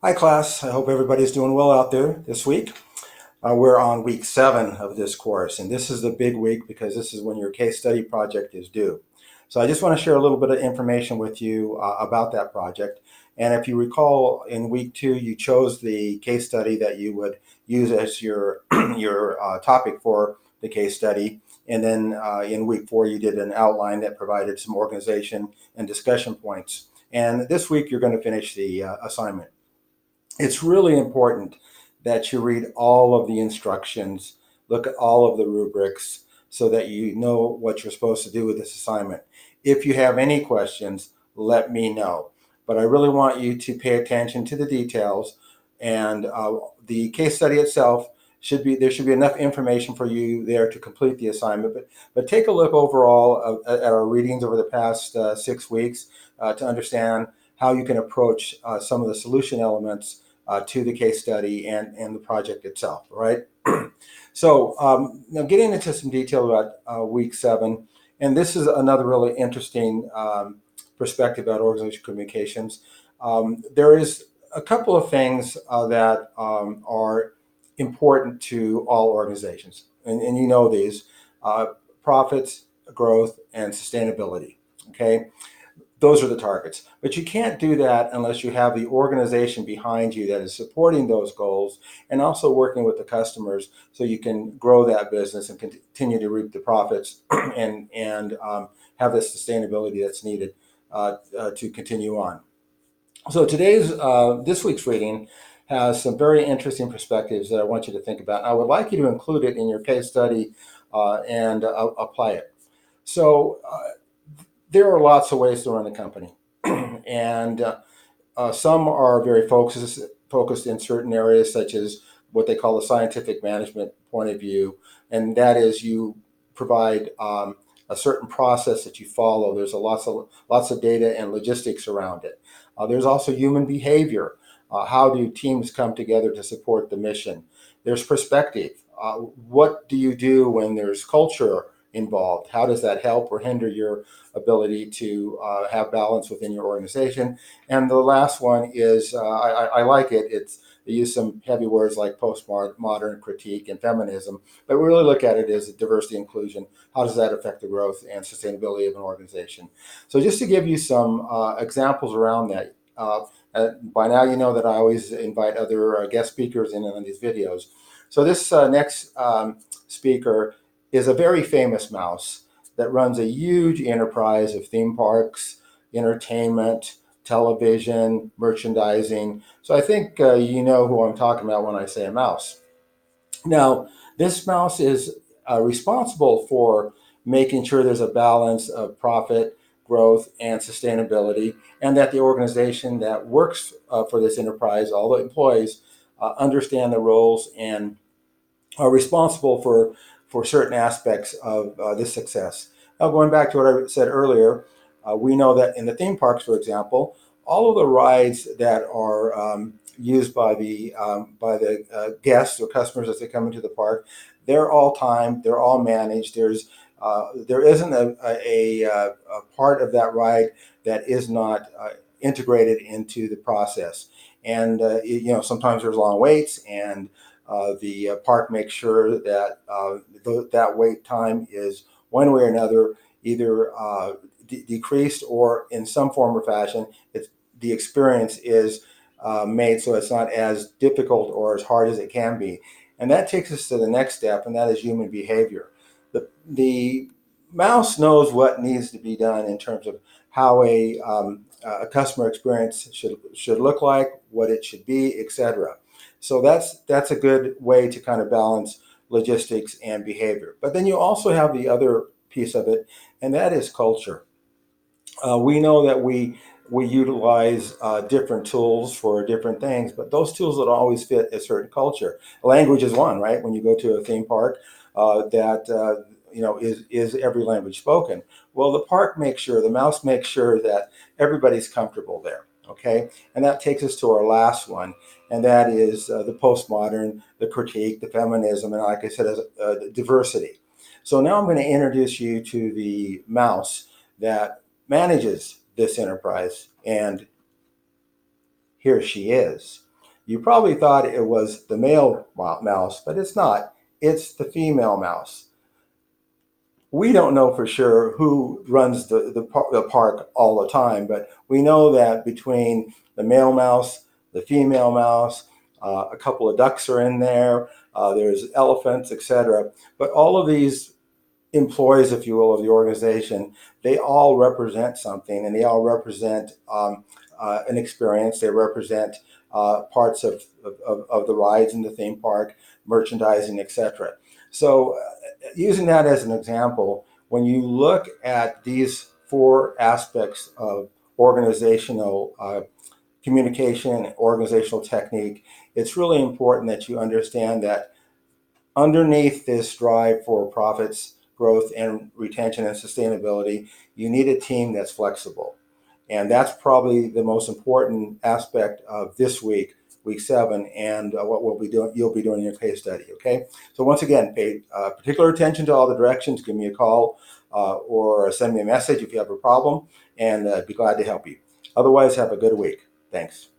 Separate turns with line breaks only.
Hi, class. I hope everybody's doing well out there this week. We're on week 7 of this course, and this is the big week because this is when your case study project is due. So I just want to share a little bit of information with you about that project. And if you recall, in week 2, you chose the case study that you would use as your your topic for the case study. And then in week 4, you did an outline that provided some organization and discussion points. And this week, you're going to finish the assignment. It's really important that you read all of the instructions, look at all of the rubrics so that you know what you're supposed to do with this assignment. If you have any questions, let me know. But I really want you to pay attention to the details, and the case study itself there should be enough information for you there to complete the assignment. But take a look overall at our readings over the past 6 weeks to understand how you can approach some of the solution elements to the case study and the project itself, right? So now getting into some detail about week 7, and this is another really interesting perspective about organizational communications. There is a couple of things that are important to all organizations, and you know these: uh, profits, growth, and sustainability. Okay, those are the targets. But you can't do that unless you have the organization behind you that is supporting those goals and also working with the customers so you can grow that business and continue to reap the profits and have the sustainability that's needed to continue on. So this week's reading has some very interesting perspectives that I want you to think about. I would like you to include it in your case study and apply it. So there are lots of ways to run a company, and some are very focused in certain areas, such as what they call the scientific management point of view, and that is you provide a certain process that you follow. There's lots of data and logistics around it. There's also human behavior. How do teams come together to support the mission? There's perspective. What do you do when there's culture involved? How does that help or hinder your ability to have balance within your organization? And the last one is I like it. They use some heavy words like postmodern critique and feminism, but we really look at it as diversity inclusion. How does that affect the growth and sustainability of an organization? So just to give you some examples around that. By now, you know that I always invite other guest speakers in on these videos. So this next speaker is a very famous mouse that runs a huge enterprise of theme parks, entertainment, television, merchandising. So I think you know who I'm talking about when I say a mouse. Now, this mouse is responsible for making sure there's a balance of profit, growth, and sustainability, and that the organization that works for this enterprise, all the employees, understand the roles and are responsible for certain aspects of this success. Now, going back to what I said earlier, we know that in the theme parks, for example, all of the rides that are used by the guests or customers as they come into the park, they're all timed, they're all managed. There isn't a part of that ride that is not integrated into the process. And sometimes there's long waits, and the park makes sure that that wait time is one way or another either decreased or in some form or fashion the experience is made so it's not as difficult or as hard as it can be. And that takes us to the next step, and that is human behavior. The mouse knows what needs to be done in terms of how a customer experience should look like, what it should be, etc. So that's a good way to kind of balance logistics and behavior. But then you also have the other piece of it, and that is culture. We know that we utilize different tools for different things, but those tools don't always fit a certain culture. Language is one, right? When you go to a theme park, that is every language spoken. Well, the mouse makes sure that everybody's comfortable there. Okay, and that takes us to our last one, and that is the postmodern, the critique, the feminism, and like I said, as diversity. So now I'm going to introduce you to the mouse that manages this enterprise, and here she is. You probably thought it was the male mouse, but it's not. It's the female mouse. We don't know for sure who runs the park all the time, but we know that between the male mouse, the female mouse, a couple of ducks are in there, there's elephants, etc. But all of these employees, if you will, of the organization, they all represent something, and they all represent an experience. They represent parts of the rides in the theme park, merchandising, etc. So, using that as an example, when you look at these four aspects of organizational communication, organizational technique, it's really important that you understand that underneath this drive for profits, growth, and retention and sustainability, you need a team that's flexible. And that's probably the most important aspect of this week, week 7, and what you'll be doing in your case study. Okay. So once again, pay particular attention to all the directions. Give me a call or send me a message if you have a problem, and I'd be glad to help you. Otherwise, have a good week. Thanks.